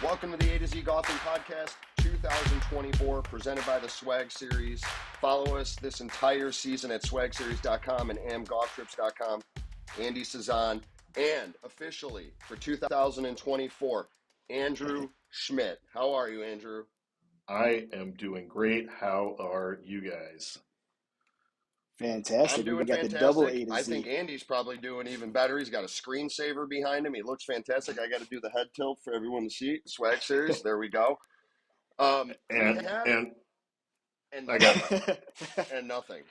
Welcome to the A to Z Golfing Podcast 2024, presented by the Swag Series. Follow us this entire season at swagseries.com and amgolftrips.com. Andy Cezanne, and officially for 2024, Andrew Schmidt. How are you, Andrew? I am doing great. How are you guys? I'm Fantastic. doing We got fantastic. the double A to Z. I think Andy's probably doing even better. He's got a screensaver behind him. He looks fantastic. I got to do the head tilt for everyone to see. Swag Series. There we go. And I got nothing. And nothing.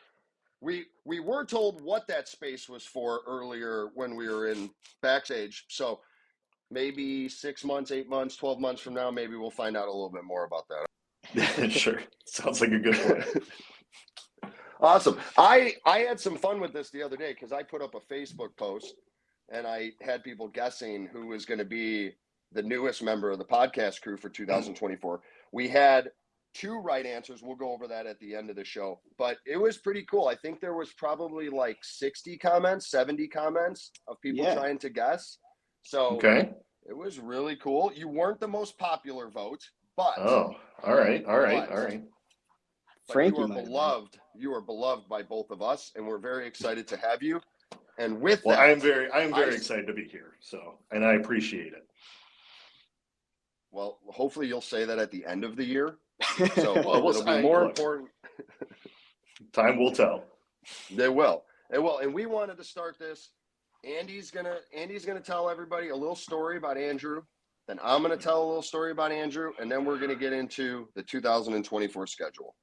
We were told what that space was for earlier when we were in backstage. So maybe 6 months, 8 months, 12 months from now, maybe we'll find out a little bit more about that. Sure. Sounds like a good plan. Awesome. I had some fun with this the other day because I put up a Facebook post and I had people guessing who was going to be the newest member of the podcast crew for 2024. We had 2 right answers. We'll go over that at the end of the show, but it was pretty cool. I think there was probably like 60 comments, 70 comments of people trying to guess. So okay. It was really cool. You weren't the most popular vote, but all right. Frankie, you are beloved by both of us, and we're very excited to have you. And with that, I am very excited to be here. And I appreciate it. Well, hopefully you'll say that at the end of the year. So it'll be more important. Time will tell. They will. And we wanted to start this. Andy's gonna tell everybody a little story about Andrew. Then I'm gonna tell a little story about Andrew, and then we're gonna get into the 2024 schedule.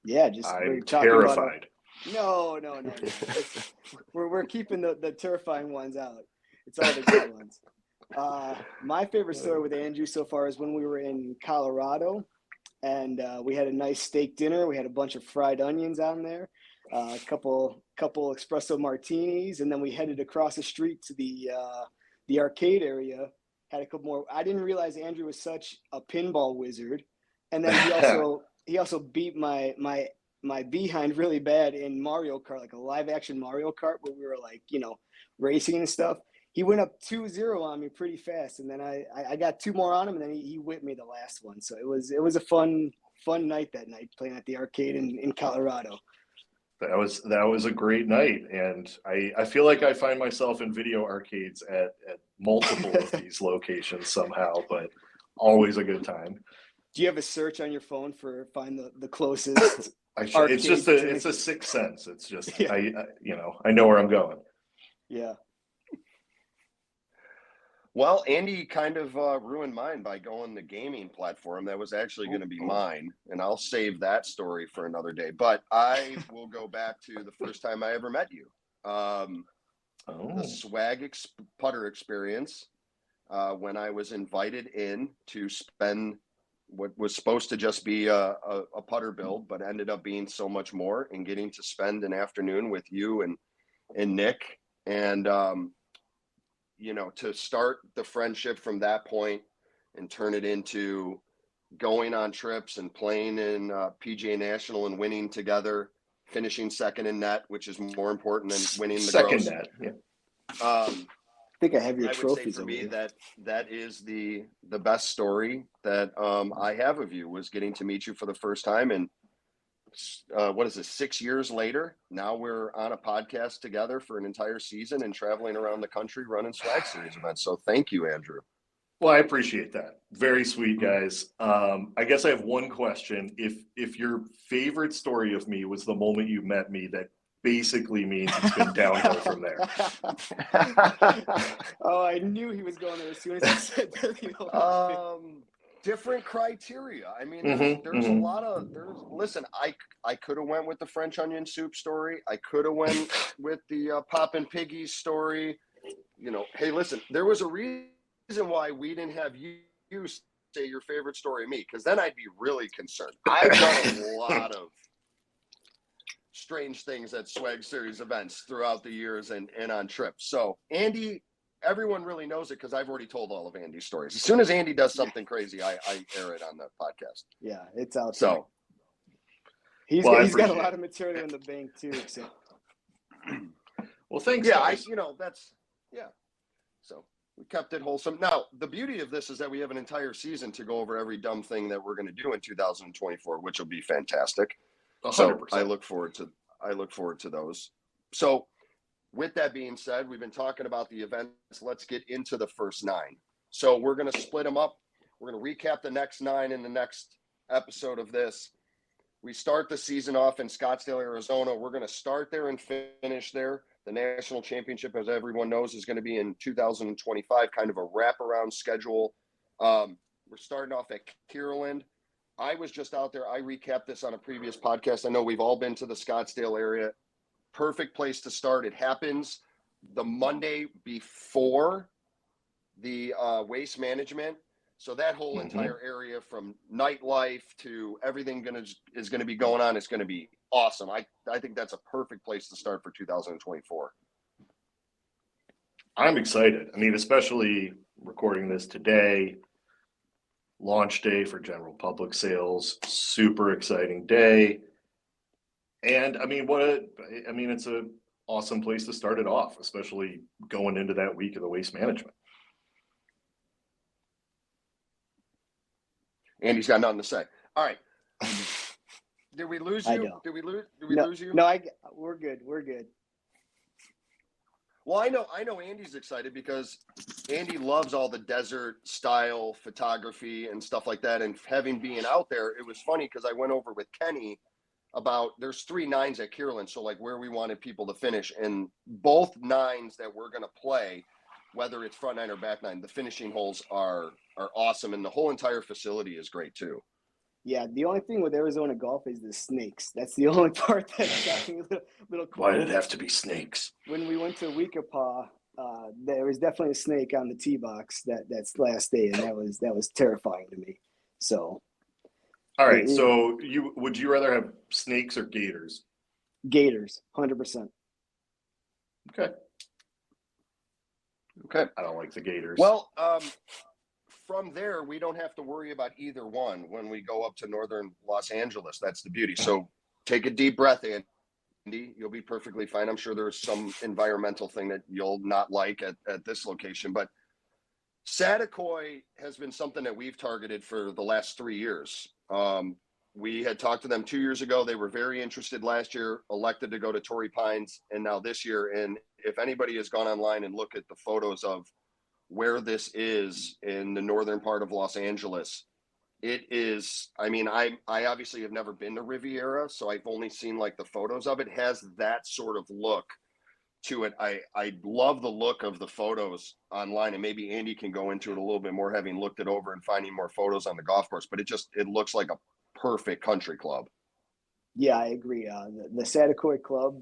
Yeah, I'm terrified. No. We're keeping the terrifying ones out. It's all the good ones. My favorite story with Andrew so far is when we were in Colorado, and we had a nice steak dinner. We had a bunch of fried onions on there, a couple espresso martinis, and then we headed across the street to the arcade area. Had a couple more. I didn't realize Andrew was such a pinball wizard, and then he also beat my behind really bad in Mario Kart, like a live action Mario Kart where we were like, racing and stuff. He went up 2-0 on me pretty fast, and then I got 2 more on him, and then he whipped me the last one. So it was a fun night that night playing at the arcade in Colorado. That was a great night, and I feel like I find myself in video arcades at multiple of these locations somehow, but always a good time. Do you have a search on your phone for find the closest? It's a sixth sense. It's just I know where I'm going. Yeah. Well, Andy kind of ruined mine by going the gaming platform. That was actually going to be mine, and I'll save that story for another day. But I will go back to the first time I ever met you, the Swag putter experience, when I was invited in to spend what was supposed to just be a putter build, but ended up being so much more, and getting to spend an afternoon with you and Nick, and to start the friendship from that point and turn it into going on trips and playing in PGA National and winning together, finishing second in net, which is more important than winning the second gross. net. Yeah. I think I have your trophies. I would say for me that is the best story that I have of you, was getting to meet you for the first time. And what is it, 6 years later, now we're on a podcast together for an entire season and traveling around the country running Swag Series events. So thank you, Andrew. Well, I appreciate that. Very sweet, guys. I guess I have one question. If your favorite story of me was the moment you met me, that basically means it's been downhill from there. Oh, I knew he was going there as soon as he said that. Different criteria. I mean, there's a lot of listen, I could have went with the French onion soup story. I could have went with the Poppin' Piggies story. Hey, listen, there was a reason why we didn't have you say your favorite story of me, because then I'd be really concerned. I've done a lot of strange things at Swag Series events throughout the years and on trips. So Andy, everyone really knows it because I've already told all of Andy's stories. As soon as Andy does something crazy, I air it on the podcast. Yeah, it's out there. So he's got a lot of material in the bank too. So well, thanks. Yeah, guys. that's. So We kept it wholesome. Now, the beauty of this is that we have an entire season to go over every dumb thing that we're going to do in 2024, which will be fantastic. 100%. So I look forward to those. So with that being said, we've been talking about the events. Let's get into the first 9. So we're going to split them up. We're going to recap the next 9 in the next episode of this. We start the season off in Scottsdale, Arizona. We're going to start there and finish there. The national championship, as everyone knows, is going to be in 2025, kind of a wraparound schedule. We're starting off at Kierland. I was just out there. I recapped this on a previous podcast. I know we've all been to the Scottsdale area. Perfect place to start. It happens the Monday before the Waste Management. So that whole entire area, from nightlife to everything is going to be going on. It's going to be awesome. I think that's a perfect place to start for 2024. I'm excited. I mean, especially recording this today, launch day for general public sales, super exciting day. And I mean, it's a awesome place to start it off, especially going into that week of the Waste Management. Andy's got nothing to say. All right. Did we lose you? I don't. Did we lose you? No, we're good. We're good. Well, I know Andy's excited because Andy loves all the desert style photography and stuff like that. And having been out there, it was funny because I went over with Kenny about there's 3 9s at Kierland. So like where we wanted people to finish, and both 9s that we're going to play, whether it's front 9 or back 9, the finishing holes are awesome. And the whole entire facility is great too. Yeah, the only thing with Arizona golf is the snakes. That's the only part that's got me a little Why did it have to be snakes? When we went to Weekapaw, there was definitely a snake on the tee box that's last day, and that was terrifying to me. So, all right. So would you rather have snakes or gators? Gators, 100%. Okay. I don't like the gators. Well, from there, we don't have to worry about either one when we go up to northern Los Angeles. That's the beauty. So take a deep breath, Andy. You'll be perfectly fine. I'm sure there's some environmental thing that you'll not like at this location. But Saticoy has been something that we've targeted for the last 3 years. We had talked to them 2 years ago. They were very interested last year, elected to go to Torrey Pines, and now this year. And if anybody has gone online and looked at the photos of where this is in the northern part of Los Angeles, it is, I mean, I obviously have never been to Riviera, so I've only seen like the photos of it. It has that sort of look to it. I love the look of the photos online, and maybe Andy can go into it a little bit more, having looked it over and finding more photos on the golf course, but it looks like a perfect country club. Yeah, I agree. The Saticoy Club,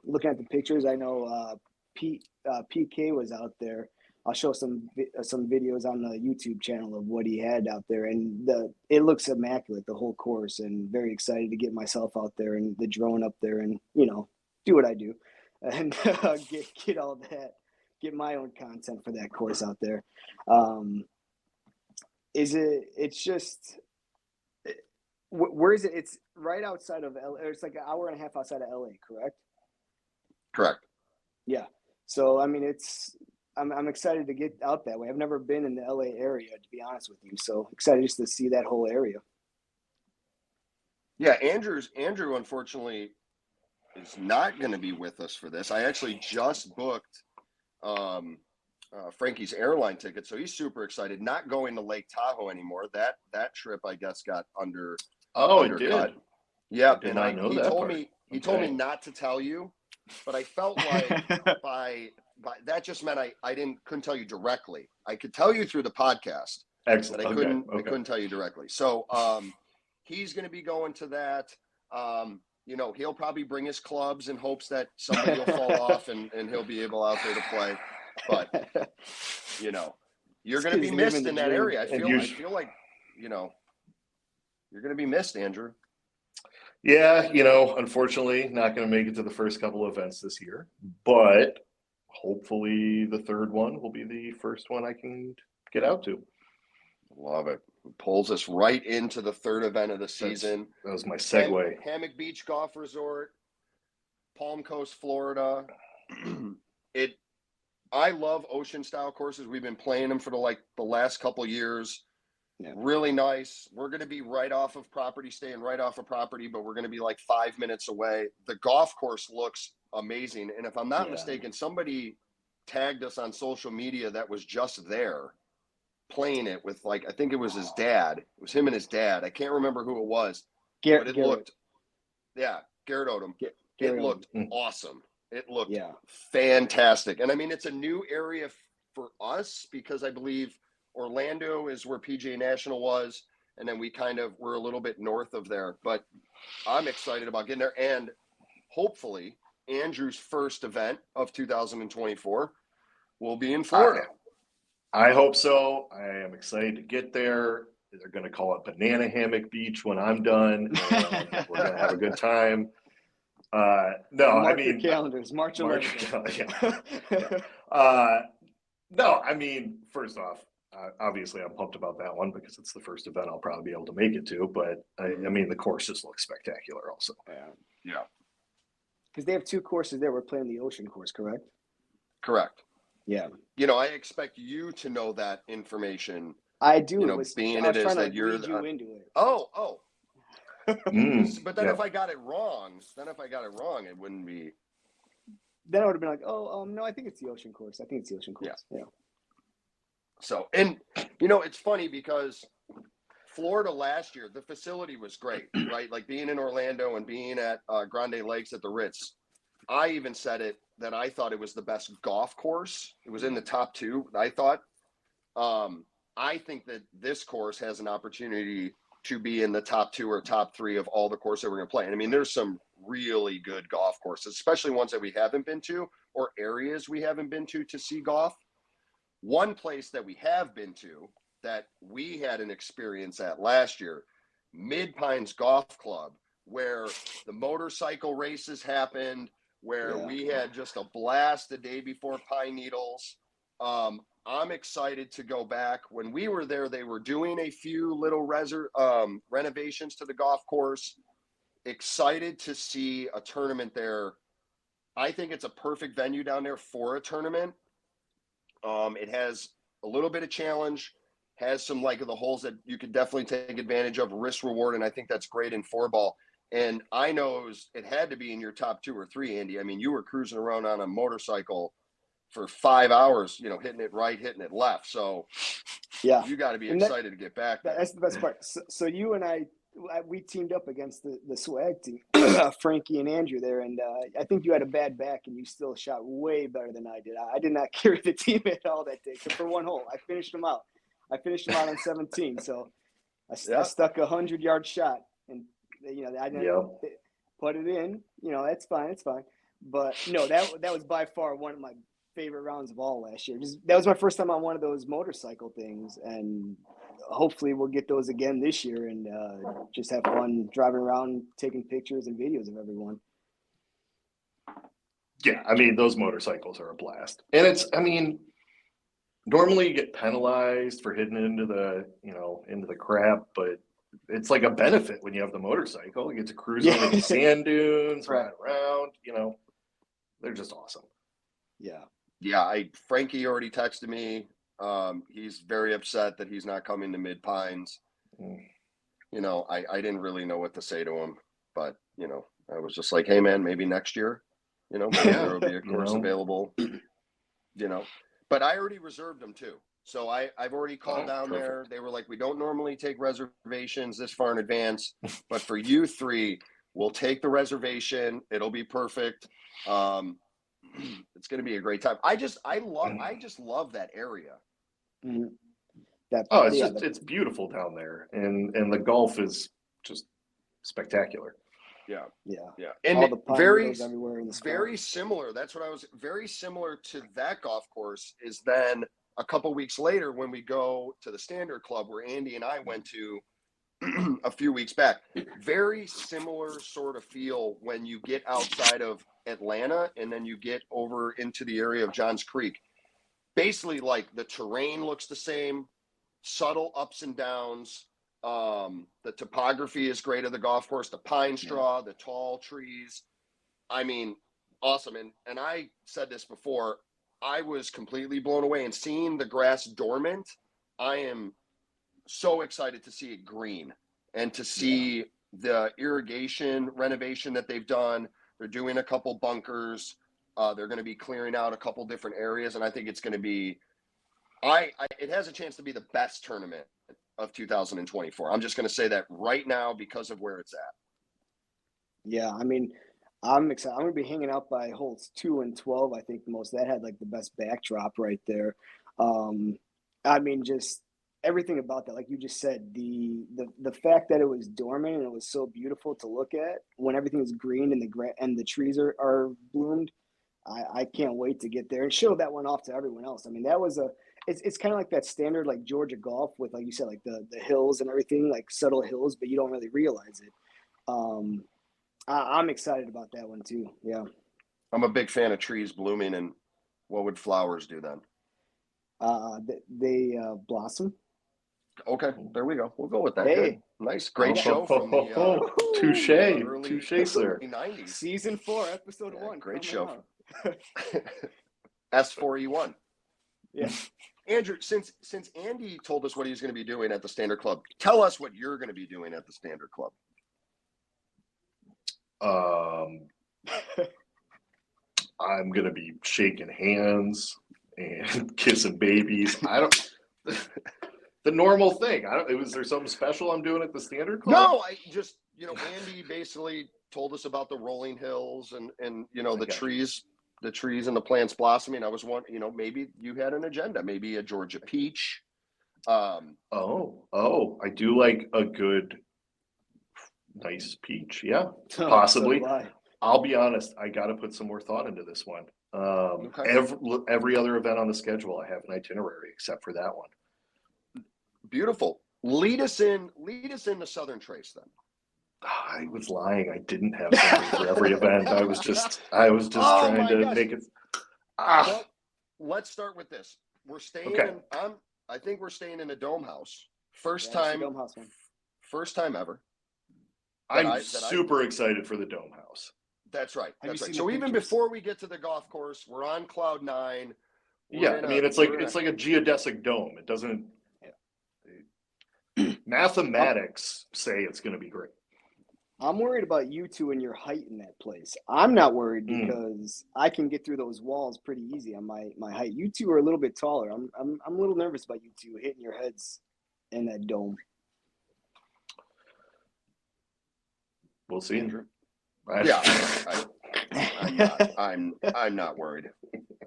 looking at the pictures, I know PK was out there. I'll show some videos on the YouTube channel of what he had out there, and it looks immaculate, the whole course, and very excited to get myself out there and the drone up there and, do what I do and get all that, get my own content for that course out there. Where is it? It's right outside of LA. It's like an hour and a half outside of LA, correct? Correct. Yeah. So, I mean, I'm excited to get out that way. I've never been in the LA area, to be honest with you. So excited just to see that whole area. Yeah, Andrew, unfortunately, is not going to be with us for this. I actually just booked Frankie's airline ticket, so he's super excited. Not going to Lake Tahoe anymore. That trip, I guess, got undercut. It did. Yeah, and he told me not to tell you, but I felt like by that just meant I couldn't tell you directly. I could tell you through the podcast. Excellent. But I couldn't tell you directly. So he's going to be going to that. He'll probably bring his clubs in hopes that somebody will fall off and he'll be able out there to play. But you're going to be missed in that area. I feel like you're going to be missed, Andrew. Yeah, unfortunately, not going to make it to the first couple of events this year, but hopefully the third one will be the first one I can get out to. Love it. Pulls us right into the third event of the season. That was my segue. Hammock Beach Golf Resort, Palm Coast, Florida. I love ocean style courses. We've been playing them for the last couple years. Yeah. Really nice. We're going to be right off of property, staying right off of property, but we're going to be like 5 minutes away. The golf course looks amazing. And if I'm not mistaken, somebody tagged us on social media that was just there playing it with, like, I think it was his dad. It was him and his dad. I can't remember who it was, but it looked, Garrett Odom. It looked awesome. It looked fantastic. And I mean, it's a new area for us because I believe Orlando is where PGA National was. And then we're a little bit north of there, but I'm excited about getting there. And hopefully Andrew's first event of 2024 will be in Florida. I hope so. I am excited to get there. They're going to call it Banana Hammock Beach when I'm done. And we're going to have a good time. Mark your calendars, March 11th. No, I mean, first off, obviously I'm pumped about that one because it's the first event I'll probably be able to make it to. But I mean, the course just looks spectacular also. Yeah. Because they have 2 courses there. We're playing the ocean course, correct? Correct. Yeah. I expect you to know that information. I do. I was trying to lead you into it. Oh. But then if I got it wrong, it wouldn't be. Then I would have been like, no, I think it's the ocean course. Yeah. So, and it's funny because Florida last year, the facility was great, right? Like being in Orlando and being at Grande Lakes at the Ritz. I even said it that I thought it was the best golf course. It was in the top 2, I thought. I think that this course has an opportunity to be in the top 2 or top 3 of all the courses that we're going to play. And I mean, there's some really good golf courses, especially ones that we haven't been to or areas we haven't been to see golf. One place that we have been to that we had an experience at last year, Mid Pines Golf Club, where the motorcycle races happened, where we had just a blast the day before Pine Needles. I'm excited to go back. When we were there, they were doing a few little renovations to the golf course. Excited to see a tournament there. I think it's a perfect venue down there for a tournament. It has a little bit of challenge, has some like the holes that you could definitely take advantage of, risk reward, and I think that's great in 4-ball. And I know it had to be in your top 2 or 3, Andy. I mean, you were cruising around on a motorcycle for 5 hours, hitting it right, hitting it left. So you got to be excited to get back there. That's the best part. So you and we teamed up against the swag team, Frankie and Andrew there. And I think you had a bad back and you still shot way better than I did. I did not carry the team at all that day. Except for one hole. I finished them out on 17. So I stuck 100-yard shot and, I didn't put it in, that's fine. It's fine. But no, that was by far one of my favorite rounds of all last year. That was my first time on one of those motorcycle things, and hopefully we'll get those again this year and just have fun driving around, taking pictures and videos of everyone. Yeah, I mean, those motorcycles are a blast. And normally you get penalized for hitting into the crap, but it's like a benefit when you have the motorcycle. You get to cruise over the sand dunes, ride around, they're just awesome. Yeah, Frankie already texted me. He's very upset that he's not coming to Mid Pines. I didn't really know what to say to him, but I was just like, hey man, maybe next year, maybe there will be a course available, but I already reserved them too. So I've already called down there. They were like, we don't normally take reservations this far in advance, but for you 3, we'll take the reservation. It'll be perfect. It's going to be a great time. I just love that area. It's beautiful down there, and the golf is just spectacular. Yeah. And all the very everywhere in the sky. Very similar. That's what I was very similar to that golf course. Is then a couple weeks later when we go to the Standard Club where Andy and I went to a few weeks back. Very similar sort of feel when you get outside of Atlanta and then you get over into the area of Johns Creek. Basically, like the terrain looks the same, subtle ups and downs. The topography is great of the golf course, the pine straw, the tall trees. I mean, awesome. And I said this before, I was completely blown away. And seeing the grass dormant, I am so excited to see it green and to see the irrigation renovation that they've done. They're doing a couple bunkers. They're going to be clearing out a couple different areas, and I think it's going to be. It has a chance to be the best tournament of 2024. I'm just going to say that right now because of where it's at. Yeah, I mean, I'm excited. I'm gonna be hanging out by holes 2 and 12. I think the most that had like the best backdrop right there. I mean, just everything about that, like you just said, the fact that it was dormant and it was so beautiful to look at when everything is green and the trees are bloomed. I can't wait to get there and show that one off to everyone else. I mean, that was it's kind of like that standard like Georgia golf with, like you said, like the hills and everything, like subtle hills, but you don't really realize it. I'm excited about that one too. Yeah. I'm a big fan of trees blooming, and what would flowers do then? They blossom. Okay, there we go. We'll go with that. Hey. Good. Nice, great show from the touche, early sir. 90s. Season 4, episode 1. Great show. Out. S4E1. Yeah. Andrew, since Andy told us what he's going to be doing at the Standard Club, tell us what you're going to be doing at the Standard Club. I'm gonna be shaking hands and kissing babies. I don't the normal thing. Was there something special I'm doing at the Standard Club? No, I just Andy basically told us about the rolling hills and the trees and the plants blossoming. I was wondering, maybe you had an agenda, maybe a Georgia peach. I do like a good nice peach. Yeah, possibly. So I'll be honest, I got to put some more thought into this one. Okay. Every other event on the schedule, I have an itinerary except for that one. Beautiful. Lead us in to Southern Trace then. I was lying. I didn't have something for every event. I was just trying to make it. Well, let's start with this. We're staying Okay. I think we're staying in a dome house. First Yeah, it's time. the Dome House one. First time ever. I'm super excited for the Dome House. That's right. Have you That's right. seen So the even pictures? before we get to the golf course, we're on cloud 9. Yeah, I mean it's like a geodesic dome. It doesn't. Mathematics say it's going to be great. I'm worried about you two and your height in that place. I'm not worried because I can get through those walls pretty easy on my height. You two are a little bit taller. I'm a little nervous about you two hitting your heads in that dome. We'll see. Andrew. Yeah, I'm not worried.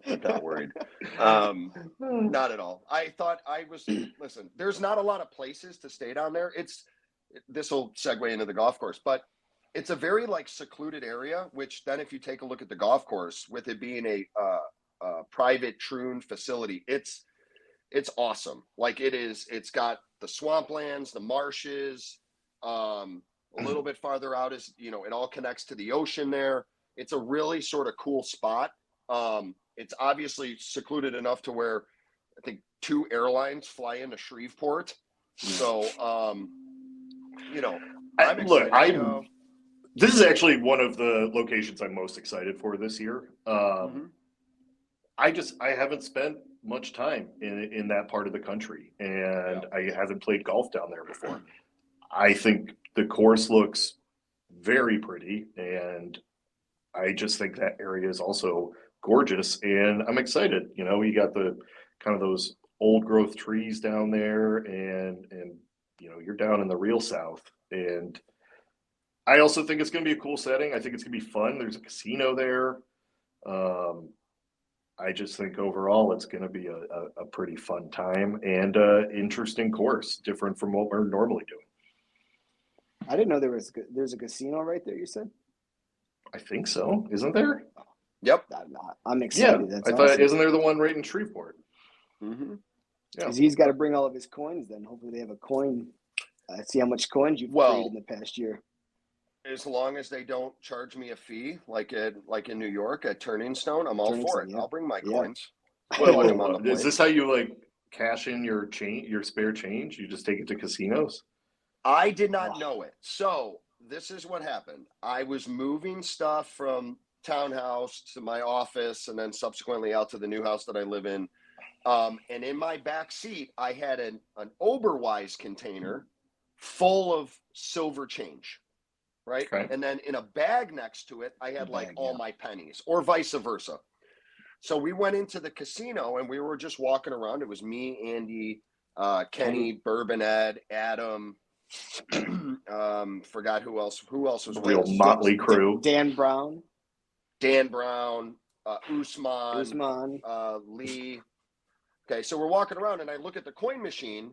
I'm not worried. Not at all. I thought listen, there's not a lot of places to stay down there. This will segue into the golf course, but it's a very secluded area, which then if you take a look at the golf course, with it being a private Troon facility, it's awesome. It's got the swamplands, the marshes, a little bit farther out is, it all connects to the ocean there. It's a really sort of cool spot. It's obviously secluded enough to where I think 2 airlines fly into Shreveport. So, I'm excited. This is actually one of the locations I'm most excited for this year. I haven't spent much time in that part of the country, and I haven't played golf down there before. I think the course looks very pretty, and I just think that area is also gorgeous, and I'm excited. You got the kind of those old growth trees down there, and you're down in the real South, and I also think it's going to be a cool setting. I think it's going to be fun. There's a casino there. I just think overall it's going to be a pretty fun time and interesting course, different from what we're normally doing. I didn't know there's a casino right there. You said? I think so. Isn't there? Yep. I'm excited. Yeah, That's I thought. awesome. Isn't there the one right in Shreveport? Mm-hmm. Yeah. Because he's got to bring all of his coins. Then hopefully they have a coin. See how much coins you've created in the past year. As long as they don't charge me a fee, like in New York at Turning Stone, I'm all for it. Yeah. I'll bring my coins. Well, is this how you cash in your spare change? You just take it to casinos? I did not know it. So this is what happened. I was moving stuff from townhouse to my office, and then subsequently out to the new house that I live in. And in my back seat, I had an Oberweis container full of silver change, right? Okay. And then in a bag next to it, I had like all yeah. my pennies, or vice versa. So we went into the casino and we were just walking around. It was me, Andy, Kenny, Bourbon Ed, Adam. Forgot who else. Who else was with Real us? motley crew. Dan Brown, Usman, Lee. Okay, so we're walking around and I look at the coin machine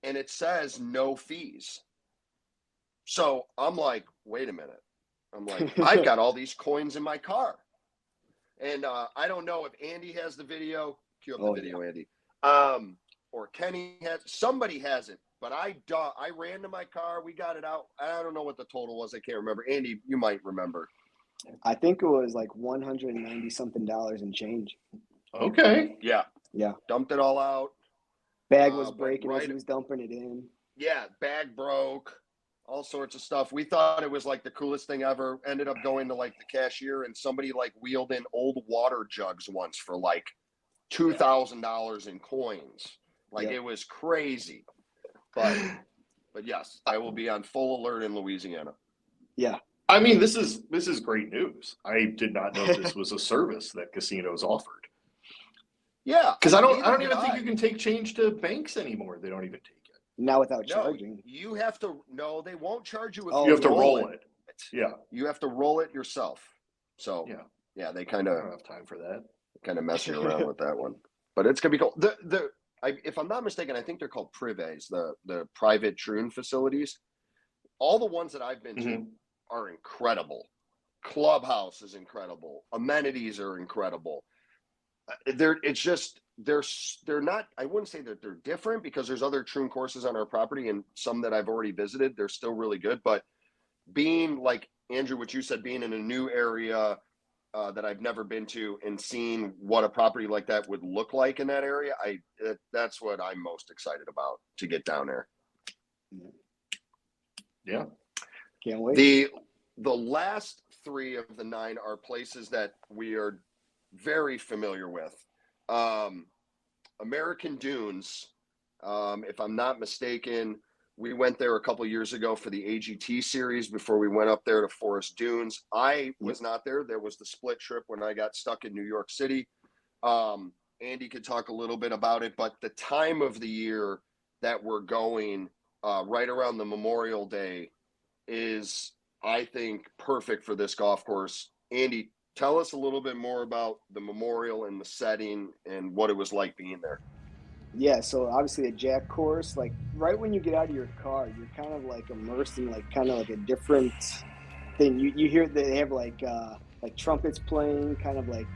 and it says no fees. So I'm like, wait a minute. I'm like, I've got all these coins in my car. And I don't know if Andy has the video. Cue up the video, Andy. Or Kenny has. Somebody has it. But I ran to my car. We got it out. I don't know what the total was. I can't remember. Andy, you might remember. I think it was like $190 something and change. Okay. Yeah. Yeah. Dumped it all out. Bag was breaking right, as he was dumping it in. Yeah, bag broke. All sorts of stuff. We thought it was like the coolest thing ever. Ended up going to like the cashier, and somebody like wheeled in old water jugs once for like $2,000 in coins. Like it was crazy. But yes, I will be on full alert in Louisiana. Yeah. I mean, this is great news. I did not know this was a service that casinos offered. Yeah, because I don't even think you can take change to banks anymore. They don't even take it now without charging. You have to. No, they won't charge you. If you have to roll it. Yeah, you have to roll it yourself. So yeah, they kind of don't have time for that. Kind of messing around with that one, but it's gonna be cool. If I'm not mistaken, I think they're called privés, the private Troon facilities. All the ones that I've been to are incredible. Clubhouse is incredible. Amenities are incredible. They're not. I wouldn't say that they're different because there's other Troon courses on our property and some that I've already visited. They're still really good. But being like Andrew, what you said, being in a new area that I've never been to and seeing what a property like that would look like in that area, that's what I'm most excited about, to get down there. Yeah, can't wait. The last 3 of the 9 are places that we are very familiar with. American Dunes, if I'm not mistaken, we went there a couple years ago for the AGT series before we went up there to Forest Dunes. I was not there. There was the split trip when I got stuck in New York City. Andy could talk a little bit about it, but the time of the year that we're going, right around the Memorial Day, is, I think, perfect for this golf course. Andy, tell us a little bit more about the Memorial and the setting and what it was like being there. Yeah, so obviously a Jack course, like right when you get out of your car, you're kind of like immersed in like kind of like a different thing. You hear they have like trumpets playing, kind of like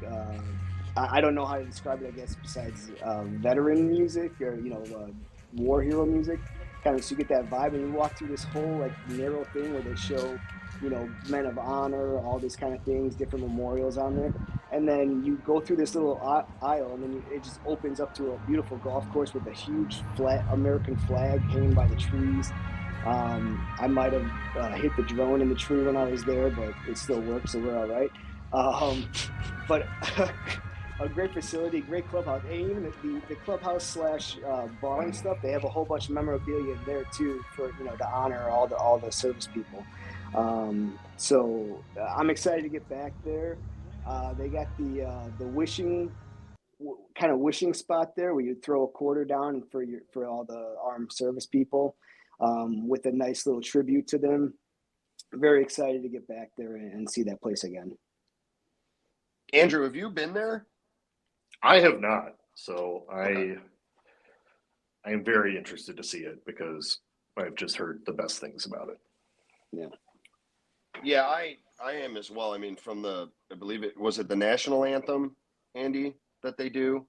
I don't know how to describe it, I guess, besides veteran music or war hero music. Kind of, so you get that vibe, and you walk through this whole like narrow thing where they show men of honor, all these kind of things, different memorials on there. And then you go through this little aisle, and then it just opens up to a beautiful golf course with a huge flat American flag hanging by the trees. I might have hit the drone in the tree when I was there, but it still works, so we're all right. But a great facility, great clubhouse, and even the clubhouse / bar and stuff. They have a whole bunch of memorabilia there too for to honor all the service people. So I'm excited to get back there. They got the wishing spot there where you throw a quarter down for all the armed service people, with a nice little tribute to them. Very excited to get back there and see that place again. Andrew, have you been there? I have not. So I am very interested to see it because I've just heard the best things about it. Yeah, I am as well. I mean, from I believe it was the national anthem, Andy, that they do.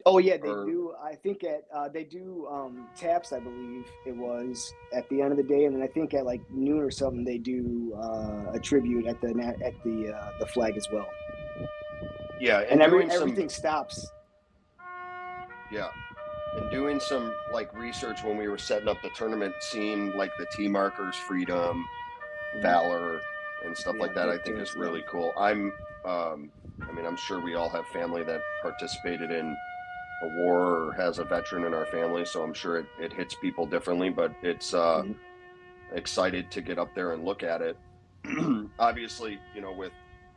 Oh yeah, they do. I think they do taps. I believe it was at the end of the day, and then I think at like noon or something they do a tribute at the flag as well. Yeah, and everything stops. Yeah, and doing some like research when we were setting up the tournament, seeing like the T markers, freedom, valor, and stuff Yeah, like that, I big think is things, really man. cool. I mean, I'm sure we all have family that participated in a war or has a veteran in our family, so I'm sure it hits people differently, but it's Mhm. excited to get up there and look at it. Obviously, with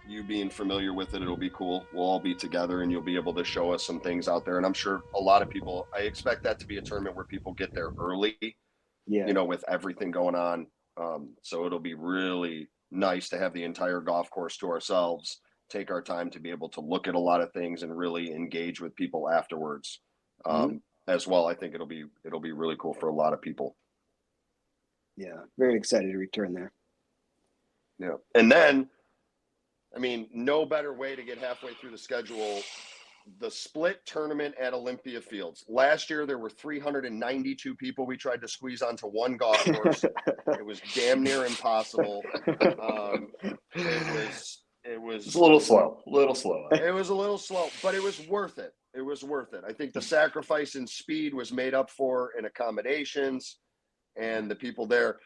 you being familiar with it, it'll be cool. We'll all be together and you'll be able to show us some things out there. And I'm sure a lot of people, I expect that to be a tournament where people get there early, Yeah. with everything going on. So it'll be really nice to have the entire golf course to ourselves, take our time to be able to look at a lot of things and really engage with people afterwards. Mhm. As well, I think it'll be really cool for a lot of people. Yeah. Very excited to return there. Yeah. And then, I mean, no better way to get halfway through the schedule. The split tournament at Olympia Fields. Last year, there were 392 people we tried to squeeze onto one golf course. It was damn near impossible. It was It's a little slow, It was a little slow, but it was worth it. It was worth it. I think the sacrifice in speed was made up for in accommodations and the people there.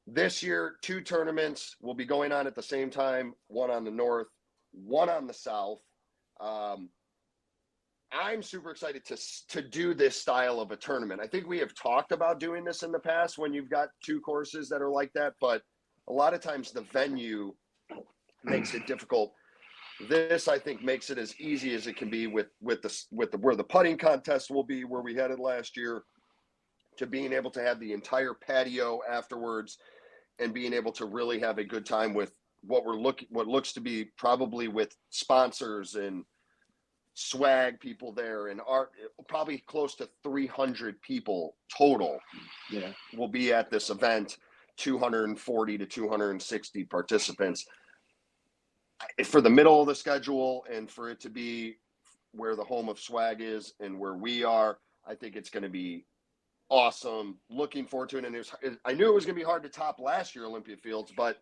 This year, 2 tournaments will be going on at the same time, one on the north, one on the south. I'm super excited to do this style of a tournament. I think we have talked about doing this in the past when you've got 2 courses that are like that, but a lot of times the venue makes it difficult. This, I think, makes it as easy as it can be with the where the putting contest will be, where we had it last year, to being able to have the entire patio afterwards and being able to really have a good time with what looks to be probably with sponsors and swag people there, and art, probably close to 300 people total Yeah. will be at this event, 240 to 260 participants. For the middle of the schedule and for it to be where the home of swag is and where we are, I think it's going to be awesome. Looking forward to it. And I knew it was going to be hard to top last year Olympia Fields, but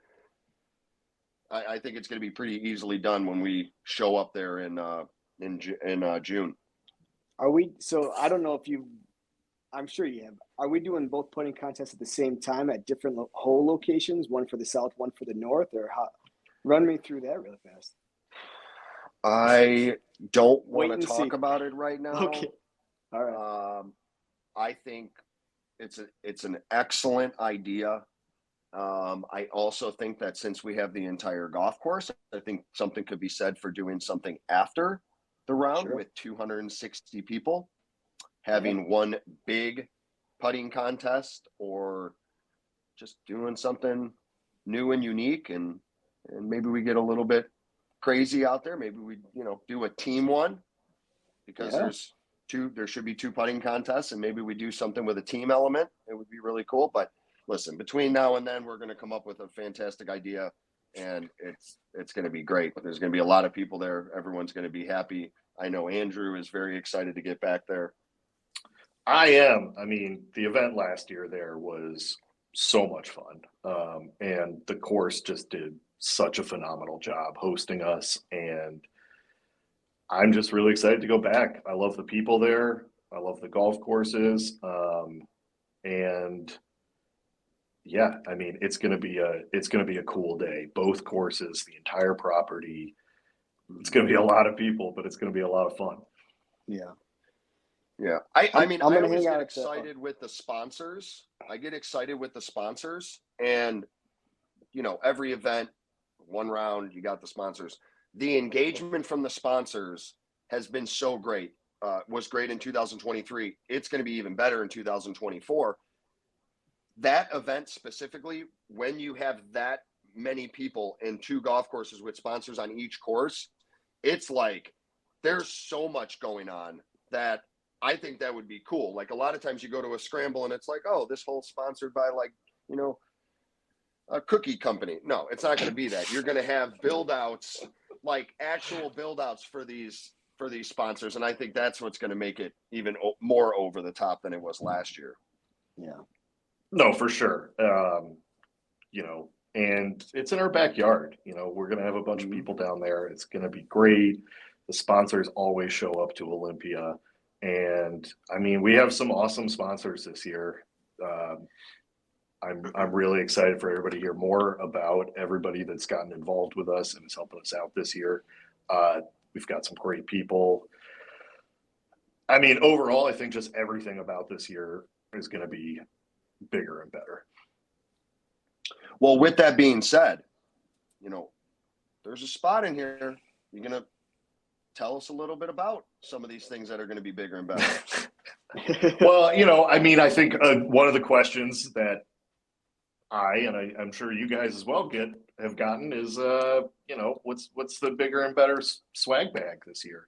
I think it's going to be pretty easily done when we show up there in June. Are we? So I don't know if you. I'm sure you have. Are we doing both putting contests at the same time at different hole locations? One for the south, one for the north, or how? Run me through that really fast. I don't Wait want and to talk see. about it right now. Okay. All right. I think it's an excellent idea. I also think that since we have the entire golf course, I think something could be said for doing something after the round Sure. with 260 people, having one big putting contest, or just doing something new and unique, and maybe we get a little bit crazy out there. Maybe we do a team one, because Yeah. there should be 2 putting contests, and maybe we do something with a team element. It would be really cool. But listen, between now and then, we're going to come up with a fantastic idea, and it's going to be great. There's going to be a lot of people there. Everyone's going to be happy. I know Andrew is very excited to get back there. I am. I mean, the event last year there was so much fun. And the course just did such a phenomenal job hosting us. And I'm just really excited to go back. I love the people there. I love the golf courses. And yeah, I mean, it's gonna be a cool day. Both courses, the entire property. It's gonna be a lot of people, but it's gonna be a lot of fun. Yeah. Yeah. I mean, I'm I gonna always hang get out excited with the sponsors. I get excited with the sponsors, and every event, one round, you got the sponsors. The engagement from the sponsors has been so great. Was great in 2023. It's going to be even better in 2024. That event specifically, when you have that many people and 2 golf courses with sponsors on each course, it's like there's so much going on that I think that would be cool. Like, a lot of times you go to a scramble and it's like, oh, this whole sponsored by, like, a cookie company. No, it's not going to be that. You're going to have build outs, like actual build outs for these sponsors. And I think that's what's going to make it even more over the top than it was last year. Yeah. No, for sure. And it's in our backyard. We're going to have a bunch of people down there. It's going to be great. The sponsors always show up to Olympia. And I mean, we have some awesome sponsors this year. I'm really excited for everybody to hear more about everybody that's gotten involved with us and is helping us out this year. We've got some great people. I mean, overall, I think just everything about this year is going to be bigger and better. Well, with that being said, there's a spot in here. You're going to tell us a little bit about some of these things that are going to be bigger and better. Well, I mean, I think one of the questions that I'm sure you guys as well have gotten is, what's the bigger and better swag bag this year?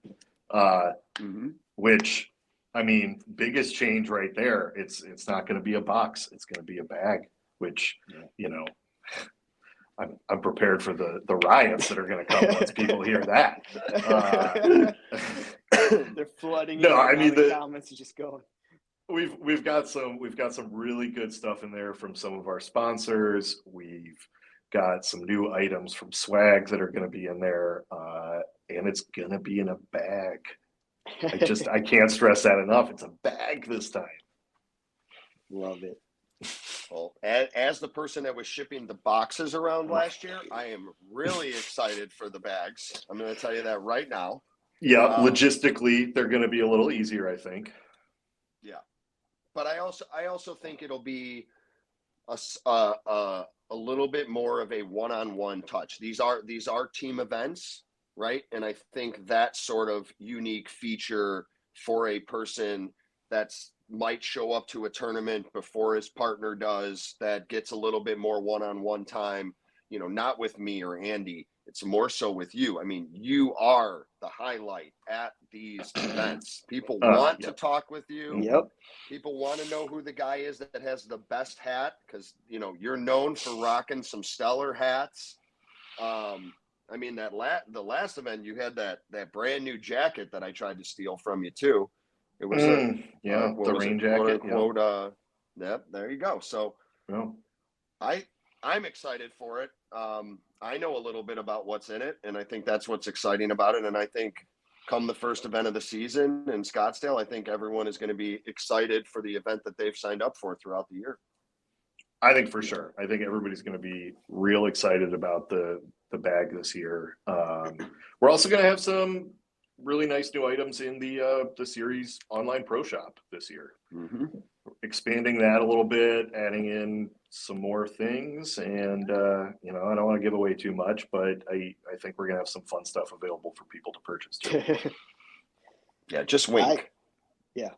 Which, I mean, biggest change right there. It's not going to be a box. It's going to be a bag, which, I'm prepared for the riots that are going to come once people hear that. They're flooding. No, I mean the comments are just going. We've got some really good stuff in there from some of our sponsors. We've got some new items from Swag that are going to be in there, and it's going to be in a bag. I can't stress that enough. It's a bag this time. Love it. Well, as the person that was shipping the boxes around last year, I am really excited for the bags. I'm going to tell you that right now. Yeah, logistically, they're going to be a little easier, I think. Yeah, but I also think it'll be a little bit more of a one-on-one touch. These are team events, right? And I think that sort of unique feature for a person that's might show up to a tournament before his partner does, that gets a little bit more one-on-one time, not with me or Andy. It's more so with you. I mean, you are the highlight at these events. People want to talk with you. Yep. People want to know who the guy is that has the best hat, because, you're known for rocking some stellar hats. I mean, the last event you had that brand new jacket that I tried to steal from you too. It was the rain jacket. Yep, there you go. So I'm excited for it. I know a little bit about what's in it, and I think that's what's exciting about it. And I think come the first event of the season in Scottsdale, I think everyone is going to be excited for the event that they've signed up for throughout the year. I think for sure. I think everybody's going to be real excited about the bag this year. We're also going to have some really nice new items in the series online pro shop this year. Expanding that a little bit, adding in some more things, and I don't want to give away too much, but I think we're gonna have some fun stuff available for people to purchase too. Yeah, just wink. I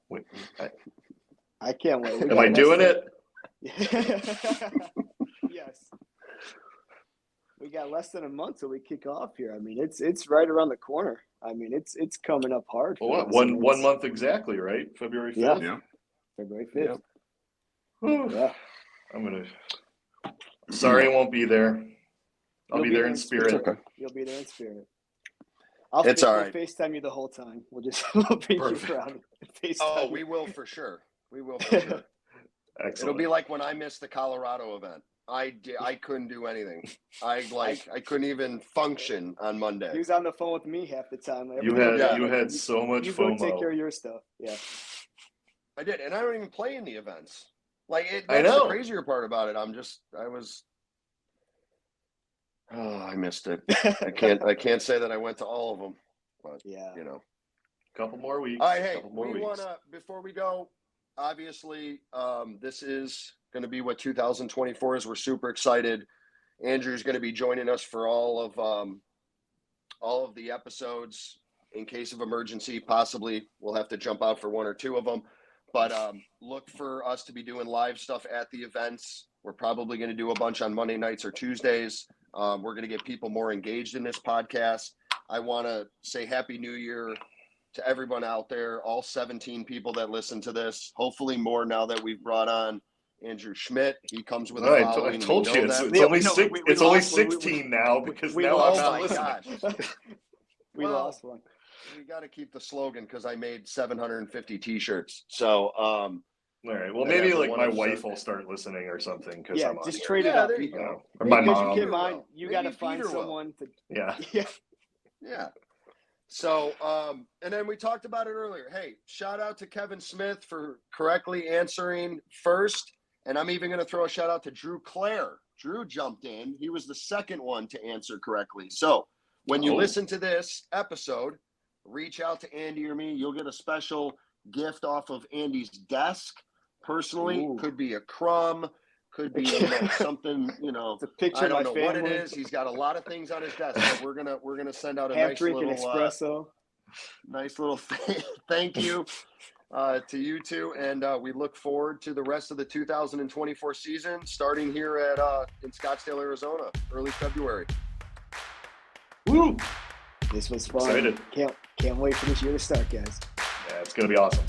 can't wait. Am I doing it? Yes. We got less than a month till we kick off here. I mean, it's right around the corner. I mean, it's coming up hard. Well, one month exactly, right? February 5th. Yeah. February 5th. Yeah. Sorry, I won't be there. I'll be there in spirit. Okay. You'll be there in spirit. All right. We'll FaceTime you the whole time. We'll paint you proud. Oh, we will for sure. We will for sure. Excellent. It'll be like when I missed the Colorado event. I couldn't do anything. I couldn't even function on Monday. He was on the phone with me half the time. You had so much FOMO. You go take care of your stuff. Yeah. I did, and I don't even play in the events. That's I know. the crazier part about it. I missed it. I can't say that I went to all of them, but a couple more weeks. All right, hey, before we go, obviously, this is going to be what 2024 is. We're super excited. Andrew's going to be joining us for all of the episodes. In case of emergency, possibly we'll have to jump out for one or two of them. But look for us to be doing live stuff at the events. We're probably going to do a bunch on Monday nights or Tuesdays. We're going to get people more engaged in this podcast. I want to say Happy New Year to everyone out there, all 17 people that listen to this. Hopefully more now that we've brought on Andrew Schmidt. He comes with a following. I told you it's only 16 now because now I'm not listening. We lost one. We got to keep the slogan because I made 750 T-shirts. So, all right. Well, maybe like my wife will start listening or something. Because I'm just trade it up. There you go. Or my mom. You got to find someone to. Yeah. So, and then we talked about it earlier. Hey, shout out to Kevin Smith for correctly answering first And I'm even going to throw a shout out to Drew Clare. Drew jumped in. He was the second one to answer correctly. So when you listen to this episode, reach out to Andy or me. You'll get a special gift off of Andy's desk. Personally, Ooh. could be a crumb, could be something, It's a picture I don't of know my what family. it is. He's got a lot of things on his desk, but we're gonna send out a Half nice drinking little espresso. nice little thank you to you two, and we look forward to the rest of the 2024 season, starting here at in Scottsdale, Arizona, early February. Woo! This was fun. Excited. Can't wait for this year to start, guys. Yeah, it's gonna be awesome.